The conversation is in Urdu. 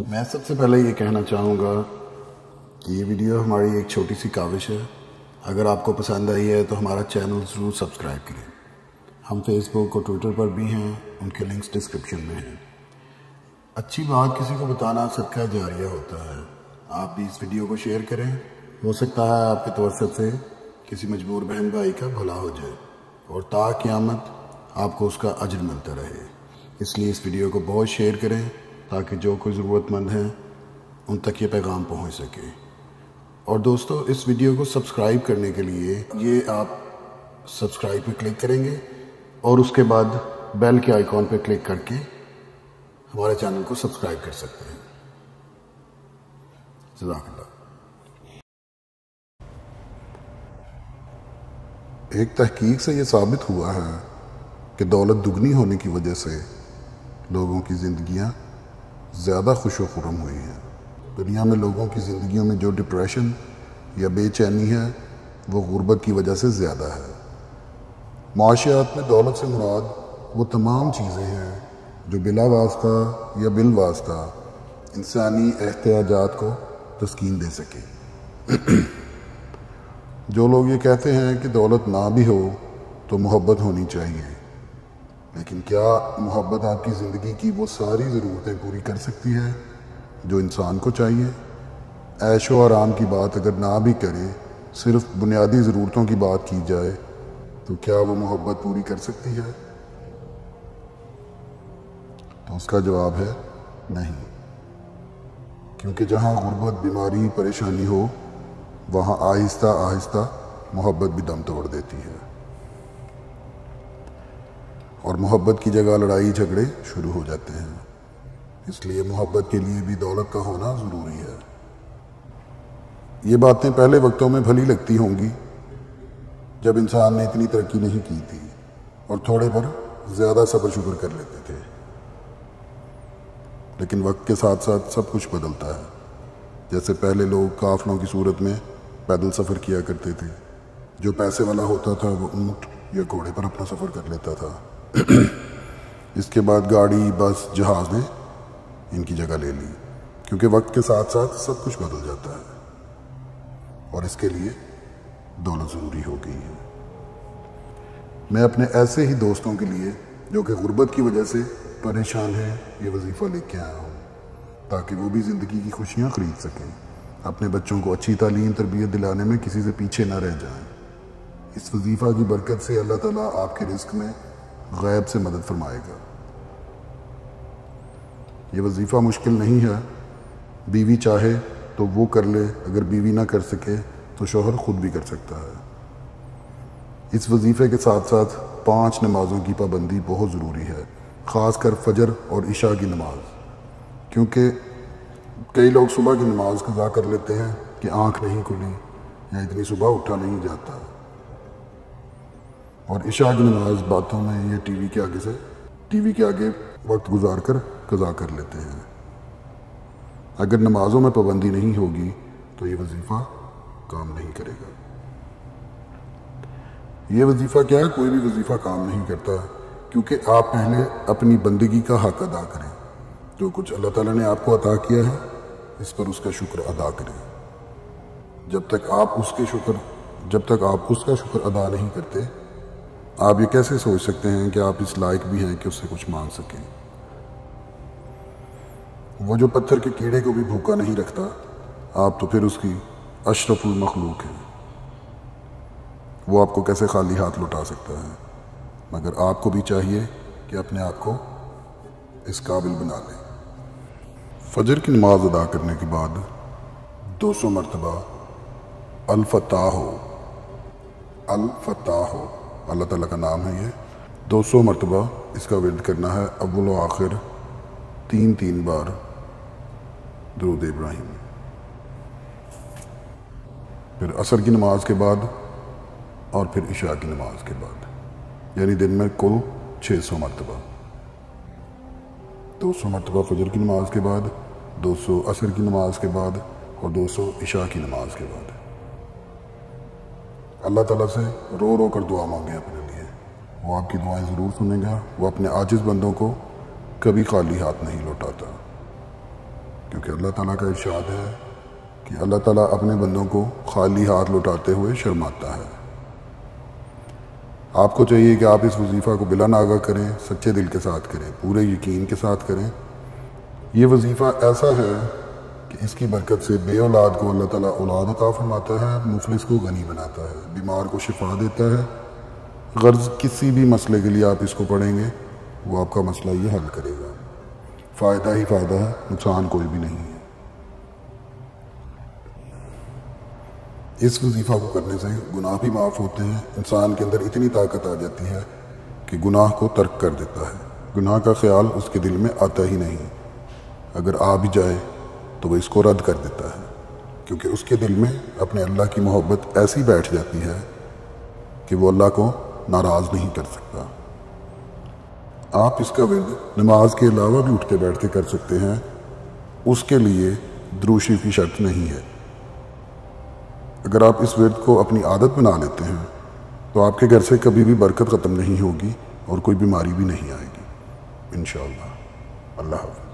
میں سب سے پہلے یہ کہنا چاہوں گا کہ یہ ویڈیو ہماری ایک چھوٹی سی کاوش ہے۔ اگر آپ کو پسند آئی ہے تو ہمارا چینل ضرور سبسکرائب کریں۔ ہم فیس بک اور ٹویٹر پر بھی ہیں، ان کے لنکس ڈسکرپشن میں ہیں۔ اچھی بات کسی کو بتانا صدقہ جاریہ ہوتا ہے۔ آپ بھی اس ویڈیو کو شیئر کریں، ہو سکتا ہے آپ کے توسط سے کسی مجبور بہن بھائی کا بھلا ہو جائے اور تا قیامت آپ کو اس کا اجر ملتا رہے۔ اس لیے اس ویڈیو کو بہت شیئر کریں تاکہ جو کوئی ضرورت مند ہیں ان تک یہ پیغام پہنچ سکے۔ اور دوستو، اس ویڈیو کو سبسکرائب کرنے کے لیے یہ آپ سبسکرائب پہ کلک کریں گے اور اس کے بعد بیل کے آئیکن پہ کلک کر کے ہمارے چینل کو سبسکرائب کر سکتے ہیں۔ جزاک اللہ۔ ایک تحقیق سے یہ ثابت ہوا ہے کہ دولت دگنی ہونے کی وجہ سے لوگوں کی زندگیاں زیادہ خوش و خرم ہوئی ہیں۔ دنیا میں لوگوں کی زندگیوں میں جو ڈپریشن یا بے چینی ہے وہ غربت کی وجہ سے زیادہ ہے۔ معاشیات میں دولت سے مراد وہ تمام چیزیں ہیں جو بلا واسطہ یا بالواسطہ انسانی احتیاجات کو تسکین دے سکے۔ جو لوگ یہ کہتے ہیں کہ دولت نہ بھی ہو تو محبت ہونی چاہیے، لیکن کیا محبت آپ کی زندگی کی وہ ساری ضرورتیں پوری کر سکتی ہے جو انسان کو چاہیے؟ عیش و آرام کی بات اگر نہ بھی کریں، صرف بنیادی ضرورتوں کی بات کی جائے تو کیا وہ محبت پوری کر سکتی ہے؟ تو اس کا جواب ہے نہیں، کیونکہ جہاں غربت، بیماری، پریشانی ہو وہاں آہستہ آہستہ محبت بھی دم توڑ دیتی ہے، اور محبت کی جگہ لڑائی جھگڑے شروع ہو جاتے ہیں۔ اس لیے محبت کے لیے بھی دولت کا ہونا ضروری ہے۔ یہ باتیں پہلے وقتوں میں بھلی لگتی ہوں گی جب انسان نے اتنی ترقی نہیں کی تھی اور تھوڑے پر زیادہ صبر شکر کر لیتے تھے، لیکن وقت کے ساتھ ساتھ سب کچھ بدلتا ہے۔ جیسے پہلے لوگ قافلوں کی صورت میں پیدل سفر کیا کرتے تھے، جو پیسے والا ہوتا تھا وہ اونٹ یا گھوڑے پر اپنا سفر کر لیتا تھا۔ اس کے بعد گاڑی، بس، جہاز نے ان کی جگہ لے لی، کیونکہ وقت کے ساتھ ساتھ سب کچھ بدل جاتا ہے اور اس کے لیے دولت ضروری ہو گئی ہے۔ میں اپنے ایسے ہی دوستوں کے لیے جو کہ غربت کی وجہ سے پریشان ہیں یہ وظیفہ لے کے آیا ہوں تاکہ وہ بھی زندگی کی خوشیاں خرید سکیں، اپنے بچوں کو اچھی تعلیم تربیت دلانے میں کسی سے پیچھے نہ رہ جائیں۔ اس وظیفہ کی برکت سے اللہ تعالیٰ آپ کے رزق میں غیب سے مدد فرمائے گا۔ یہ وظیفہ مشکل نہیں ہے، بیوی چاہے تو وہ کر لے، اگر بیوی نہ کر سکے تو شوہر خود بھی کر سکتا ہے۔ اس وظیفے کے ساتھ ساتھ 5 نمازوں کی پابندی بہت ضروری ہے، خاص کر فجر اور عشاء کی نماز، کیونکہ کئی لوگ صبح کی نماز قضا کر لیتے ہیں کہ آنکھ نہیں کھلی یا اتنی صبح اٹھا نہیں جاتا، اور عشاء کی نماز باتوں میں یہ ٹی وی کے آگے وقت گزار کر قضا کر لیتے ہیں۔ اگر نمازوں میں پابندی نہیں ہوگی تو یہ وظیفہ کام نہیں کرے گا۔ یہ وظیفہ کیا ہے، کوئی بھی وظیفہ کام نہیں کرتا، کیونکہ آپ پہلے اپنی بندگی کا حق ادا کریں۔ جو کچھ اللہ تعالیٰ نے آپ کو عطا کیا ہے اس پر اس کا شکر ادا کریں۔ جب تک آپ اس کا شکر ادا نہیں کرتے، آپ یہ کیسے سوچ سکتے ہیں کہ آپ اس لائق بھی ہیں کہ اس سے کچھ مانگ سکیں؟ وہ جو پتھر کے کیڑے کو بھی بھوکا نہیں رکھتا، آپ تو پھر اس کی اشرف المخلوق ہیں، وہ آپ کو کیسے خالی ہاتھ لوٹا سکتا ہے؟ مگر آپ کو بھی چاہیے کہ اپنے آپ کو اس قابل بنا لیں۔ فجر کی نماز ادا کرنے کے بعد 200 مرتبہ الفتاح اللہ تعالیٰ کا نام ہے، یہ 200 مرتبہ اس کا ورد کرنا ہے، اول و آخر 3 بار درود ابراہیم، پھر عصر کی نماز کے بعد اور پھر عشاء کی نماز کے بعد، یعنی دن میں کل 600 مرتبہ، 200 مرتبہ فجر کی نماز کے بعد، 200 عصر کی نماز کے بعد اور 200 عشاء کی نماز کے بعد۔ اللہ تعالیٰ سے رو رو کر دعا مانگیں اپنے لیے، وہ آپ کی دعائیں ضرور سنیں گا۔ وہ اپنے عاجز بندوں کو کبھی خالی ہاتھ نہیں لوٹاتا، کیونکہ اللہ تعالیٰ کا ارشاد ہے کہ اللہ تعالیٰ اپنے بندوں کو خالی ہاتھ لوٹاتے ہوئے شرماتا ہے۔ آپ کو چاہیے کہ آپ اس وظیفہ کو بلا ناغہ کریں، سچے دل کے ساتھ کریں، پورے یقین کے ساتھ کریں۔ یہ وظیفہ ایسا ہے کہ اس کی برکت سے بے اولاد کو اللہ تعالیٰ اولاد عطا فرماتا ہے، مفلس کو غنی بناتا ہے، بیمار کو شفا دیتا ہے۔ غرض کسی بھی مسئلے کے لیے آپ اس کو پڑھیں گے وہ آپ کا مسئلہ یہ حل کرے گا۔ فائدہ ہی فائدہ ہے، نقصان کوئی بھی نہیں ہے۔ اس وظیفہ کو کرنے سے گناہ بھی معاف ہوتے ہیں، انسان کے اندر اتنی طاقت آ جاتی ہے کہ گناہ کو ترک کر دیتا ہے، گناہ کا خیال اس کے دل میں آتا ہی نہیں، اگر آ بھی جائے تو وہ اس کو رد کر دیتا ہے، کیونکہ اس کے دل میں اپنے اللہ کی محبت ایسی بیٹھ جاتی ہے کہ وہ اللہ کو ناراض نہیں کر سکتا۔ آپ اس کا ورد نماز کے علاوہ بھی اٹھتے بیٹھتے کر سکتے ہیں، اس کے لیے درود شریف کی شرط نہیں ہے۔ اگر آپ اس ورد کو اپنی عادت بنا لیتے ہیں تو آپ کے گھر سے کبھی بھی برکت ختم نہیں ہوگی اور کوئی بیماری بھی نہیں آئے گی انشاءاللہ۔ اللہ حافظ۔